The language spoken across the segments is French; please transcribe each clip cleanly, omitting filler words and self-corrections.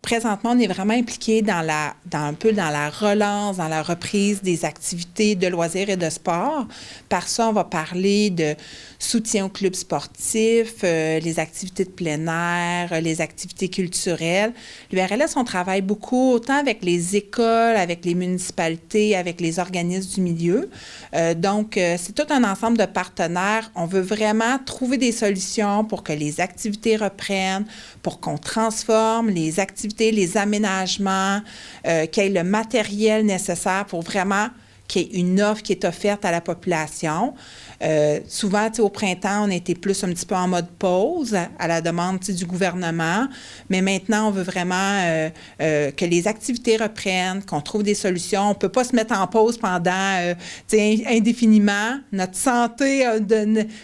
présentement, on est vraiment impliqué un peu dans la relance, dans la reprise des activités de loisirs et de sport. Par ça, on va parler de soutien aux clubs sportifs, les activités de plein air, les activités culturelles. L'URLS, on travaille beaucoup autant avec les écoles, avec les municipalités, avec les organismes du milieu. Donc, c'est tout un ensemble de partenaires. On veut vraiment trouver des solutions pour que les activités reprennent, pour qu'on transforme les activités, les aménagements, qu'il y ait le matériel nécessaire pour vraiment qu'il y ait une offre qui est offerte à la population. Souvent, au printemps, on était plus un petit peu en mode pause à la demande du gouvernement, mais maintenant, on veut vraiment que les activités reprennent, qu'on trouve des solutions. On ne peut pas se mettre en pause pendant indéfiniment. Notre santé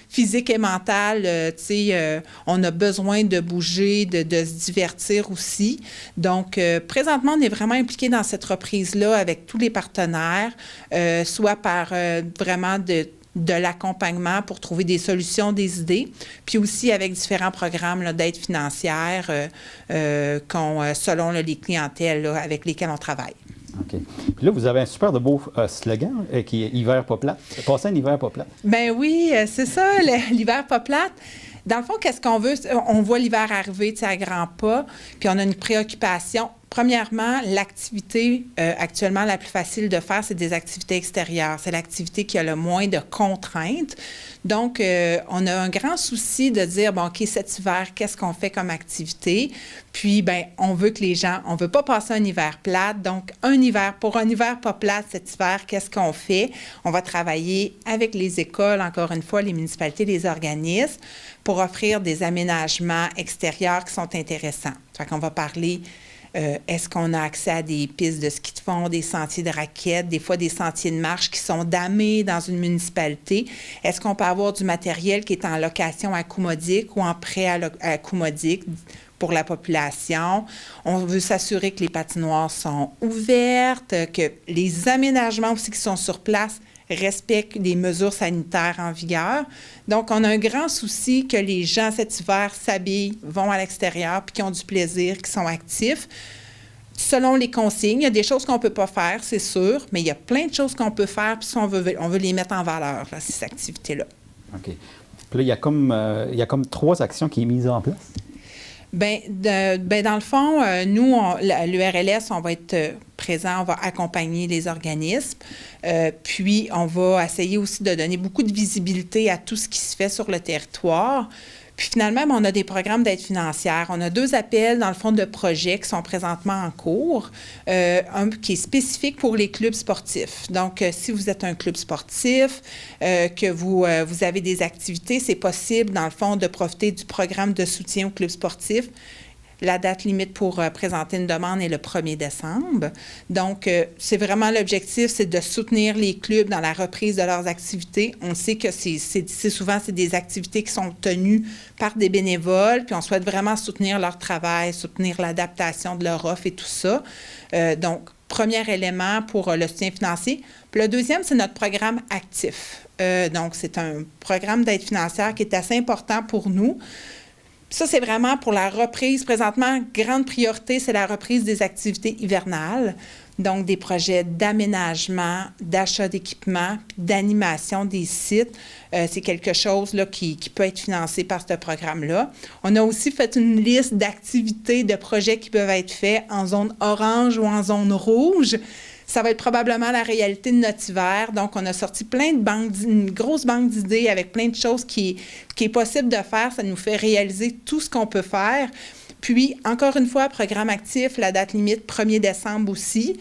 physique et mentale, on a besoin de bouger, de se divertir aussi. Donc, présentement, on est vraiment impliqué dans cette reprise-là avec tous les partenaires, soit par vraiment de l'accompagnement pour trouver des solutions, des idées, puis aussi avec différents programmes d'aide financière selon les clientèles avec lesquelles on travaille. OK. Puis là, vous avez un super de beau slogan qui est « Hiver pas plate ». Passer un hiver pas plate. Bien oui, c'est ça, l'hiver pas plate. Dans le fond, qu'est-ce qu'on veut? On voit l'hiver arriver à grands pas, puis on a une préoccupation. Premièrement, l'activité actuellement la plus facile de faire, c'est des activités extérieures. C'est l'activité qui a le moins de contraintes. Donc, on a un grand souci de dire, bon, OK, cet hiver, qu'est-ce qu'on fait comme activité? Puis, bien, on veut que les gens, on ne veut pas passer un hiver plate. Donc, pour un hiver pas plate cet hiver, qu'est-ce qu'on fait? On va travailler avec les écoles, encore une fois, les municipalités, les organismes, pour offrir des aménagements extérieurs qui sont intéressants. Ça fait qu'on va parler... est-ce qu'on a accès à des pistes de ski de fond, des sentiers de raquettes, des fois des sentiers de marche qui sont damés dans une municipalité? Est-ce qu'on peut avoir du matériel qui est en location à coût modique ou en prêt à coût modique pour la population? On veut s'assurer que les patinoires sont ouvertes, que les aménagements aussi qui sont sur place respectent les mesures sanitaires en vigueur. Donc, on a un grand souci que les gens, cet hiver, s'habillent, vont à l'extérieur, puis qui ont du plaisir, qui sont actifs. Selon les consignes, il y a des choses qu'on ne peut pas faire, c'est sûr, mais il y a plein de choses qu'on peut faire, puis on veut les mettre en valeur, là, ces activités-là. OK. Puis là, il y a comme 3 actions qui sont mises en place. Bien, dans le fond, nous, l'URLS, on va être présent, on va accompagner les organismes, puis on va essayer aussi de donner beaucoup de visibilité à tout ce qui se fait sur le territoire. Puis finalement, on a des programmes d'aide financière. On a 2 appels, dans le fond, de projets qui sont présentement en cours. Un qui est spécifique pour les clubs sportifs. Donc, si vous êtes un club sportif, que vous avez des activités, c'est possible, dans le fond, de profiter du programme de soutien aux clubs sportifs. La date limite pour présenter une demande est le 1er décembre. Donc, c'est vraiment l'objectif, c'est de soutenir les clubs dans la reprise de leurs activités. On sait que souvent, c'est des activités qui sont tenues par des bénévoles, puis on souhaite vraiment soutenir leur travail, soutenir l'adaptation de leur offre et tout ça. Donc, premier élément pour le soutien financier. Puis le deuxième, c'est notre programme actif. Donc, c'est un programme d'aide financière qui est assez important pour nous. Ça, c'est vraiment pour la reprise. Présentement, grande priorité, c'est la reprise des activités hivernales. Donc, des projets d'aménagement, d'achat d'équipements, d'animation des sites. C'est quelque chose là, qui peut être financé par ce programme-là. On a aussi fait une liste d'activités, de projets qui peuvent être faits en zone orange ou en zone rouge. Ça va être probablement la réalité de notre hiver. Donc, on a sorti une grosse banque d'idées avec plein de choses qui est possible de faire. Ça nous fait réaliser tout ce qu'on peut faire. Puis, encore une fois, programme actif, la date limite 1er décembre aussi.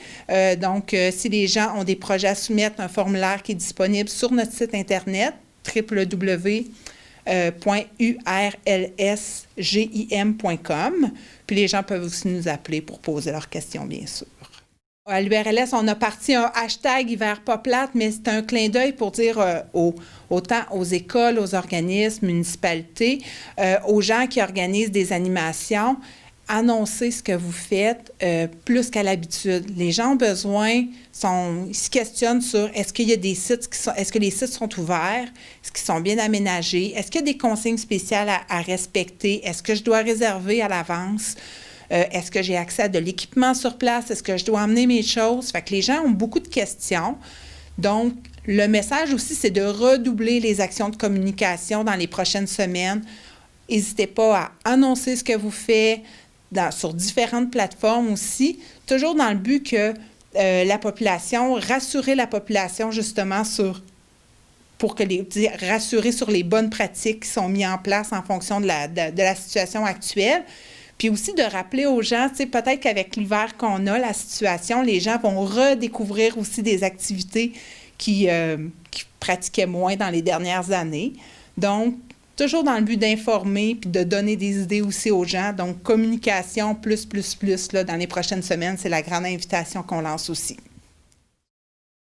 Donc, si les gens ont des projets à soumettre, un formulaire qui est disponible sur notre site Internet, www.urlsgim.com. Puis, les gens peuvent aussi nous appeler pour poser leurs questions, bien sûr. À l'URLS, on a parti un hashtag hiver pas plate, mais c'est un clin d'œil pour dire autant aux écoles, aux organismes, municipalités, aux gens qui organisent des animations, annoncez ce que vous faites plus qu'à l'habitude. Les gens ont besoin, ils se questionnent sur est-ce qu'il y a des sites est-ce que les sites sont ouverts, est-ce qu'ils sont bien aménagés, est-ce qu'il y a des consignes spéciales à respecter, est-ce que je dois réserver à l'avance? Est-ce que j'ai accès à de l'équipement sur place? Est-ce que je dois emmener mes choses? Fait que les gens ont beaucoup de questions. Donc, le message aussi, c'est de redoubler les actions de communication dans les prochaines semaines. N'hésitez pas à annoncer ce que vous faites sur différentes plateformes aussi, toujours dans le but que la population, rassurer la population justement rassurer sur les bonnes pratiques qui sont mises en place en fonction de la situation actuelle. Puis aussi de rappeler aux gens, peut-être qu'avec l'hiver qu'on a, la situation, les gens vont redécouvrir aussi des activités qui pratiquaient moins dans les dernières années. Donc, toujours dans le but d'informer puis de donner des idées aussi aux gens. Donc, communication plus, là, dans les prochaines semaines, c'est la grande invitation qu'on lance aussi.